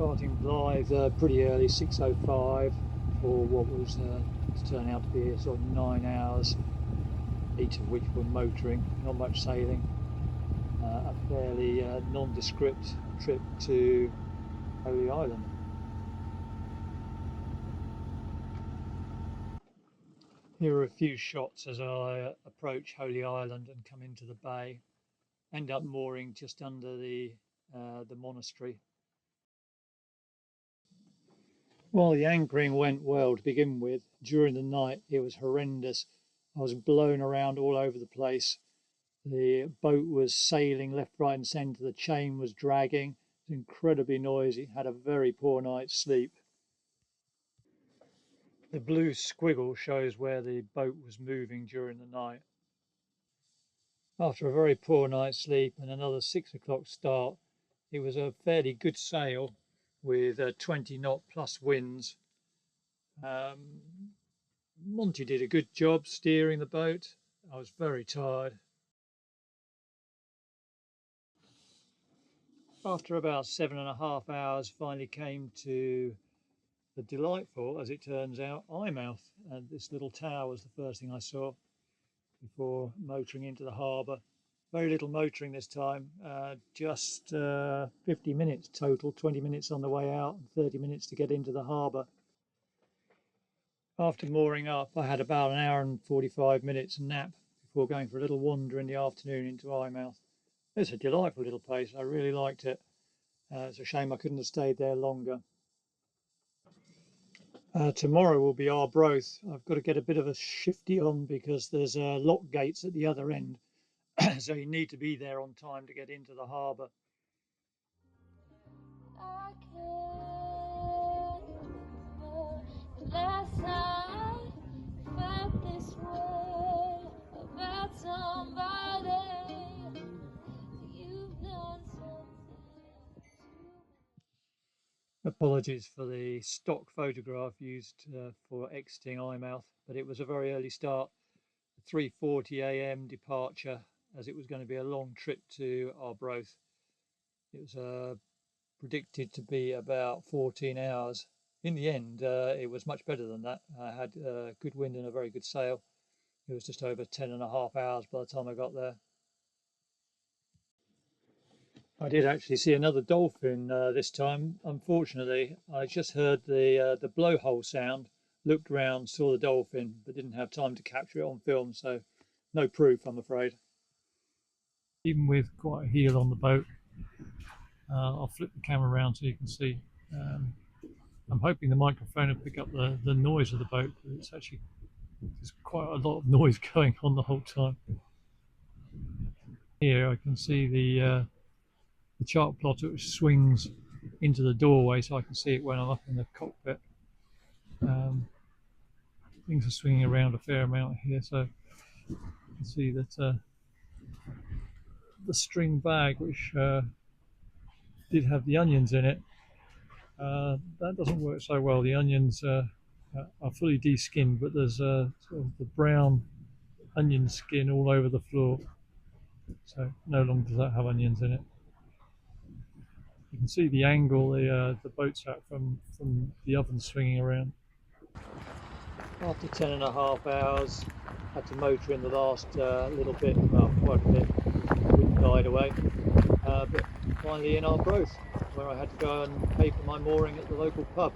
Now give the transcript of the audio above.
Starting Blyth pretty early, 6:05, for what was to turn out to be sort of 9 hours, 8 of which were motoring, not much sailing. A fairly nondescript trip to Holy Island. Here are a few shots as I approach Holy Island and come into the bay. End up mooring just under the monastery. Well, the anchoring went well to begin with. During the night, it was horrendous. I was blown around all over the place. The boat was sailing left, right, and centre. The chain was dragging. It was incredibly noisy. Had a very poor night's sleep. The blue squiggle shows where the boat was moving during the night. After a very poor night's sleep and another 6 o'clock start, it was a fairly good sail with 20 knot plus winds. Monty did a good job steering the boat. I was very tired. After about 7.5 hours, finally came to the delightful, as it turns out, Eyemouth. And this little tower was the first thing I saw before motoring into the harbour. Very little motoring this time, just 50 minutes total, 20 minutes on the way out and 30 minutes to get into the harbour. After mooring up, I had about an hour and 45 minutes nap before going for a little wander in the afternoon into Eyemouth. It's a delightful little place. I really liked it. It's a shame I couldn't have stayed there longer. Tomorrow will be Arbroath. I've got to get a bit of a shifty on because there's lock gates at the other end. So you need to be there on time to get into the harbour. Last time I felt this way about somebody. You've done something. Apologies for the stock photograph used for exiting Eyemouth, but it was a very early start. 3:40 a.m. departure, as it was going to be a long trip to Arbroath. It was predicted to be about 14 hours. In the end, it was much better than that. I had good wind and a very good sail. It was just over 10.5 hours by the time I got there. I did actually see another dolphin this time. Unfortunately, I just heard the blowhole sound, looked round, saw the dolphin, but didn't have time to capture it on film, so no proof, I'm afraid. Even with quite a heel on the boat, I'll flip the camera around so you can see. I'm hoping the microphone will pick up the noise of the boat. There's quite a lot of noise going on the whole time. Here I can see the chart plotter which swings into the doorway, so I can see it when I'm up in the cockpit. Things are swinging around a fair amount here, so you can see that the string bag, which did have the onions in it, that doesn't work so well. The onions are fully de-skinned, but there's sort of the brown onion skin all over the floor, so no longer does that have onions in it. You can see the angle the boat's at from the oven swinging around. After 10.5 hours, had to motor in the last little bit, well, quite a bit. Wind died away, but finally in Arbroath, where I had to go and pay for my mooring at the local pub.